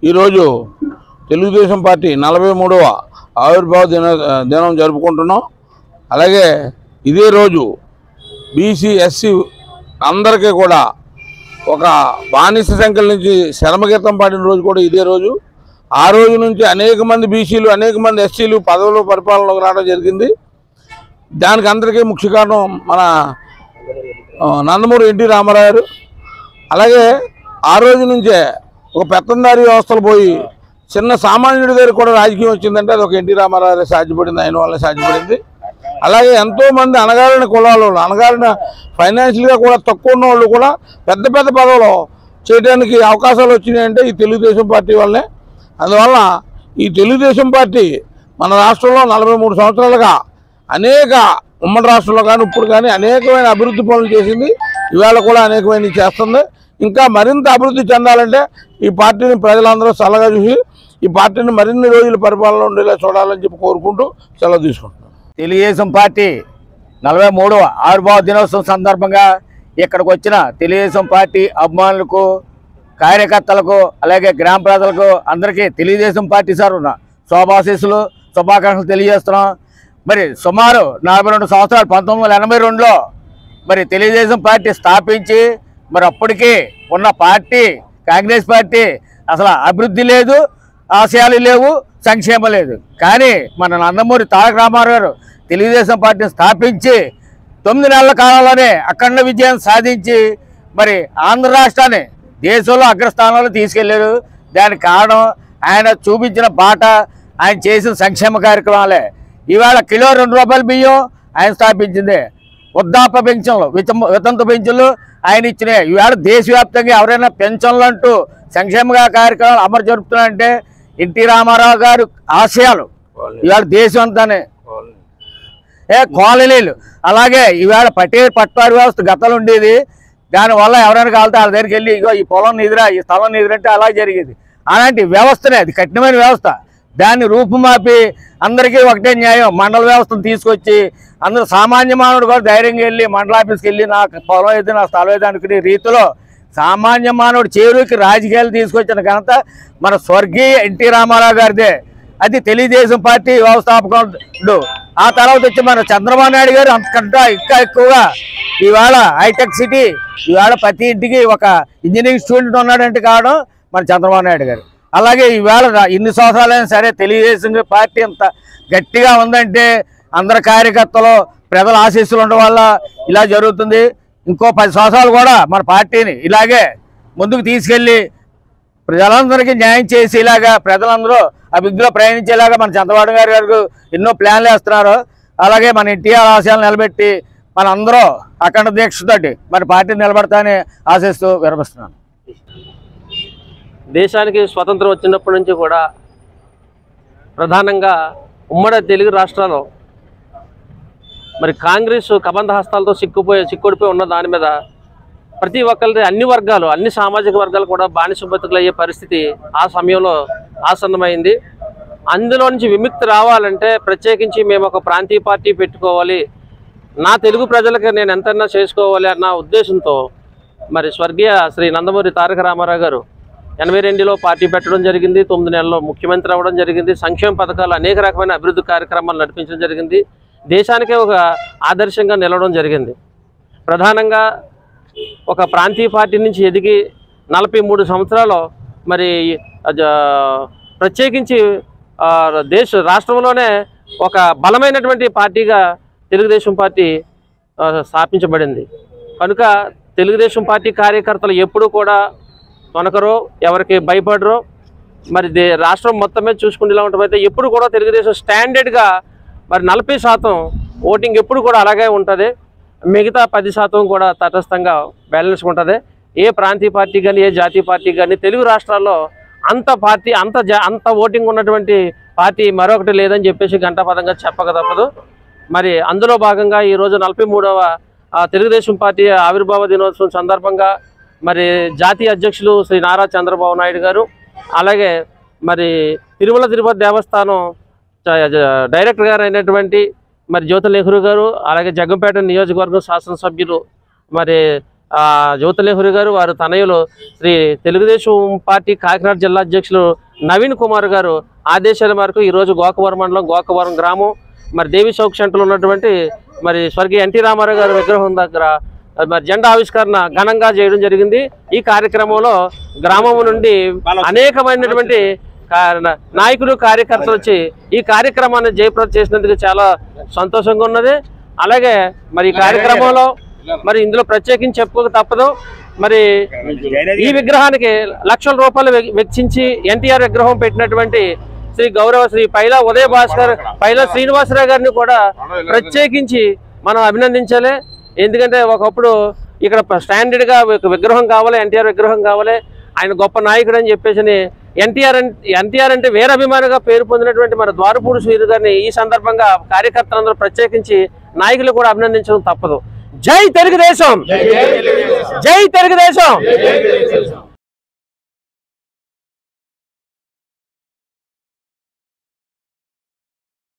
ఈరోజు తెలుగుదేశం పార్టీ 43వ ఆవిర్భావ దినం జరుపుకుంటున్నాం. అలాగే ఇదే రోజు బీసీ ఎస్సీ అందరికీ కూడా ఒక బానిస సంఖ్యల నుంచి శరమగీతం పాడిన రోజు కూడా ఇదే రోజు. ఆ రోజు నుంచి అనేక మంది బీసీలు అనేక మంది ఎస్సీలు పదవులు పరిపాలనలోకి రావడం జరిగింది. దానికి అందరికీ ముఖ్య కారణం మన నందమూరి ఎన్టీ రామారావు గారు. అలాగే ఆ రోజు నుంచే ఒక పెత్తందారీ వ్యవస్థలు పోయి చిన్న సామాన్యుడి దగ్గర కూడా రాజకీయం వచ్చిందంటే అది ఒక ఎన్టీ రామారావు సాధ్యపడింది, ఆయన వల్ల సాధ్యపడింది. అలాగే ఎంతోమంది అణగారిన కులాలు అణగారిన ఫైనాన్షియల్గా కూడా తక్కువ ఉన్న వాళ్ళు కూడా పెద్ద పెద్ద పదవులు చేయడానికి అవకాశాలు వచ్చినాయంటే ఈ తెలుగుదేశం పార్టీ వల్లే. అందువల్ల ఈ తెలుగుదేశం పార్టీ మన రాష్ట్రంలో 43 సంవత్సరాలుగా అనేక ఉమ్మడి రాష్ట్రంలో కానీ ఇప్పుడు కానీ అనేకమైన అభివృద్ధి పనులు చేసింది. ఇవాళ కూడా అనేకమైనవి చేస్తుంది. ఇంకా మరింత అభివృద్ధి చెందాలంటే ఈ పార్టీని ప్రజలందరూ చల్లగా చూసి ఈ పార్టీని మరిన్ని రోజులు పరిపాలన ఉండేలా చూడాలని చెప్పి కోరుకుంటూ సెలవు తీసుకుంటున్నాం. తెలుగుదేశం పార్టీ 43వ ఆవిర్భావ దినోత్సవం సందర్భంగా ఇక్కడికి వచ్చిన తెలుగుదేశం పార్టీ అభిమానులకు, కార్యకర్తలకు, అలాగే గ్రామ ప్రజలకు అందరికీ తెలుగుదేశం పార్టీ తరఫున శుభాకాంక్షలు తెలియజేస్తున్నాం. మరి సుమారు 42 సంవత్సరాలు 1982లో మరి తెలుగుదేశం పార్టీ స్థాపించి మరి అప్పటికే ఉన్న పార్టీ కాంగ్రెస్ పార్టీ అసలు అభివృద్ధి లేదు, ఆశయాలు లేవు, సంక్షేమం లేదు. కానీ మన నందమూరి తారక రామారావు గారు తెలుగుదేశం పార్టీని స్థాపించి 9 నెలల కాలంలోనే అఖండ విజయం సాధించి మరి ఆంధ్ర రాష్ట్రాన్ని దేశంలో అగ్రస్థానంలో తీసుకెళ్లారు. దానికి కారణం ఆయన చూపించిన బాట, ఆయన చేసిన సంక్షేమ కార్యక్రమాలే. ఇవాళ కిలో 2 రూపాయల బియ్యం ఆయన స్థాపించింది. వృద్ధాప్య పెన్షన్లు, వితంతు పెన్షన్లు ఆయన ఇచ్చినాయి. ఇవాళ దేశవ్యాప్తంగా ఎవరైనా పెన్షన్లు అంటూ సంక్షేమ కార్యక్రమాలు అమలు జరుపుతున్నారంటే ఎన్టీ రామారావు గారు ఆశయాలు ఇవాళ దేశం అంతానే. కాలనీలు అలాగే ఇవాళ పట్వారి వ్యవస్థ గతంలో ఉండేది. దానివల్ల ఎవరైనా కావాలితే వాళ్ళ దగ్గరికి వెళ్ళి ఇగో ఈ పొలం నిధిరా, ఈ స్థలం నిధిరంటే అలా జరిగేది. అలాంటి వ్యవస్థనే, అది కఠినమైన వ్యవస్థ. దాన్ని రూపుమాపి అందరికీ ఒకటే న్యాయం మండల వ్యవస్థను తీసుకొచ్చి అందరూ సామాన్య మానవుడు కూడా ధైర్యంగా వెళ్ళి మండల ఆఫీస్కి వెళ్ళి నాకు పొలం ఏది, నా స్థలం ఏది అనుకునే రీతిలో సామాన్య మానవుడు చేరువుకి రాజకీయాలు తీసుకొచ్చిన ఘనత మన స్వర్గీయ ఎన్టీ రామారావు గారిదే. అది తెలుగుదేశం పార్టీ వ్యవస్థాపకుడు. ఆ తర్వాత వచ్చి మన చంద్రబాబు నాయుడు గారు అంతకంటే ఇంకా ఎక్కువగా ఇవాళ హైటెక్ సిటీ, ఇవాళ ప్రతి ఇంటికి ఒక ఇంజనీరింగ్ స్టూడెంట్ ఉన్నాడంటే కావడం మన చంద్రబాబు నాయుడు గారు. అలాగే ఈవేళ ఇన్ని సంవత్సరాలైనా సరే తెలుగుదేశం పార్టీ అంత గట్టిగా ఉందంటే అందరి కార్యకర్తలు ప్రజల ఆశీస్సులు ఉండడం వల్ల ఇలా జరుగుతుంది. ఇంకో 10 సంవత్సరాలు కూడా మన పార్టీని ఇలాగే ముందుకు తీసుకెళ్ళి ప్రజలందరికీ న్యాయం చేసి ఇలాగా ప్రజలందరూ అభివృద్ధిలో ప్రయాణించేలాగా మన చంద్రబాబు గారు ఎన్నో ప్లాన్లు వేస్తున్నారు. అలాగే మన ఎన్టీఆర్ ఆశయాలు నిలబెట్టి మన అందరూ అఖండ దీక్షతోటి మన పార్టీని నిలబడతానని ఆశిస్తూ విరమిస్తున్నాను. దేశానికి స్వతంత్రం వచ్చినప్పటి నుంచి కూడా ప్రధానంగా ఉమ్మడి తెలుగు రాష్ట్రాల్లో మరి కాంగ్రెస్ కబంధ హస్తాలతో చిక్కుడిపోయి ఉన్న దాని మీద ప్రతి ఒక్కరి అన్ని వర్గాలు, అన్ని సామాజిక వర్గాలు కూడా బానిస బతుకులయ్యే పరిస్థితి ఆ సమయంలో ఆసన్నమైంది. అందులో నుంచి విముక్తి రావాలంటే ప్రత్యేకించి మేము ఒక ప్రాంతీయ పార్టీ పెట్టుకోవాలి, నా తెలుగు ప్రజలకు నేను ఎంతైనా చేసుకోవాలి అన్న ఉద్దేశంతో మరి స్వర్గీయ శ్రీ నందమూరి తారక రామారావు గారు 82లో పార్టీ పెట్టడం జరిగింది. 9 నెలల్లో ముఖ్యమంత్రి అవ్వడం జరిగింది. సంక్షేమ పథకాలు అనేక రకమైన అభివృద్ధి కార్యక్రమాలు నడిపించడం జరిగింది. దేశానికే ఒక ఆదర్శంగా నిలవడం జరిగింది. ప్రధానంగా ఒక ప్రాంతీయ పార్టీ నుంచి ఎదిగి 43 సంవత్సరాలు మరి ప్రత్యేకించి రాష్ట్రంలోనే ఒక బలమైనటువంటి పార్టీగా తెలుగుదేశం పార్టీ స్థాపించబడింది. కనుక తెలుగుదేశం పార్టీ కార్యకర్తలు ఎప్పుడు కూడా తొనకరో, ఎవరికి భయపడరో. మరి రాష్ట్రం మొత్తం మీద చూసుకునేలా ఉంటుందైతే ఎప్పుడు కూడా తెలుగుదేశం స్టాండర్డ్గా మరి 40% ఓటింగ్ ఎప్పుడు కూడా అలాగే ఉంటుంది. మిగతా 10% కూడా తటస్థంగా బ్యాలెన్స్ ఉంటుంది. ఏ ప్రాంతీయ పార్టీ కానీ ఏ జాతీయ పార్టీ కానీ తెలుగు రాష్ట్రాల్లో అంత ఓటింగ్ ఉన్నటువంటి పార్టీ మరొకటి లేదని చెప్పేసి ఘంటాపదంగా చెప్పక తప్పదు. మరి అందులో భాగంగా ఈరోజు 43వ తెలుగుదేశం పార్టీ ఆవిర్భావ దినోత్సవం సందర్భంగా మరి జాతీయ అధ్యక్షులు శ్రీ నారా చంద్రబాబు నాయుడు గారు, అలాగే మరి తిరుమల తిరుపతి దేవస్థానం డైరెక్టర్ గారు అయినటువంటి మరి జ్యోతి నెహ్రూ గారు, అలాగే జగ్గంపేట నియోజకవర్గం శాసనసభ్యులు మరి జ్యోతి నెహ్రూ గారు, వారు తనయులు శ్రీ తెలుగుదేశం పార్టీ కాకినాడ జిల్లా అధ్యక్షులు నవీన్ కుమార్ గారు ఆదేశాల మేరకు ఈరోజు గోకవరం మండలం గోకవరం గ్రామం మరి దేవి చౌక్ సెంటర్లో ఉన్నటువంటి మరి స్వర్గీయ ఎన్టీ రామారావు గారి విగ్రహం దగ్గర మరి జెండా ఆవిష్కరణ ఘనంగా చేయడం జరిగింది. ఈ కార్యక్రమంలో గ్రామం నుండి అనేకమైనటువంటి నాయకులు కార్యకర్తలు వచ్చి ఈ కార్యక్రమాన్ని జయప్రదం చేసినందుకు చాలా సంతోషంగా ఉన్నది. అలాగే మరి ఈ కార్యక్రమంలో మరి ఇందులో ప్రత్యేకించి చెప్పుకోక తప్పదు. మరి ఈ విగ్రహానికి లక్షల రూపాయలు వెచ్చించి ఎన్టీఆర్ విగ్రహం పెట్టినటువంటి శ్రీ పైలా ఉదయ భాస్కర్, పైలా శ్రీనివాసరావు గారిని కూడా ప్రత్యేకించి మనం అభినందించాలి. ఎందుకంటే ఒకప్పుడు ఇక్కడ స్టాండర్డ్గా విగ్రహం కావాలి, ఎన్టీఆర్ విగ్రహం కావాలి, ఆయన గొప్ప నాయకుడు అని చెప్పేసి ఎన్టీఆర్ అంటే వీరాభిమానిగా పేరు పొందినటువంటి మన ద్వారపూడి శ్రీను గారిని ఈ సందర్భంగా కార్యకర్తలందరూ ప్రత్యేకించి నాయకులు కూడా అభినందించడం తప్పదు. జై తెలుగుదేశం, జై తెలుగుదేశం.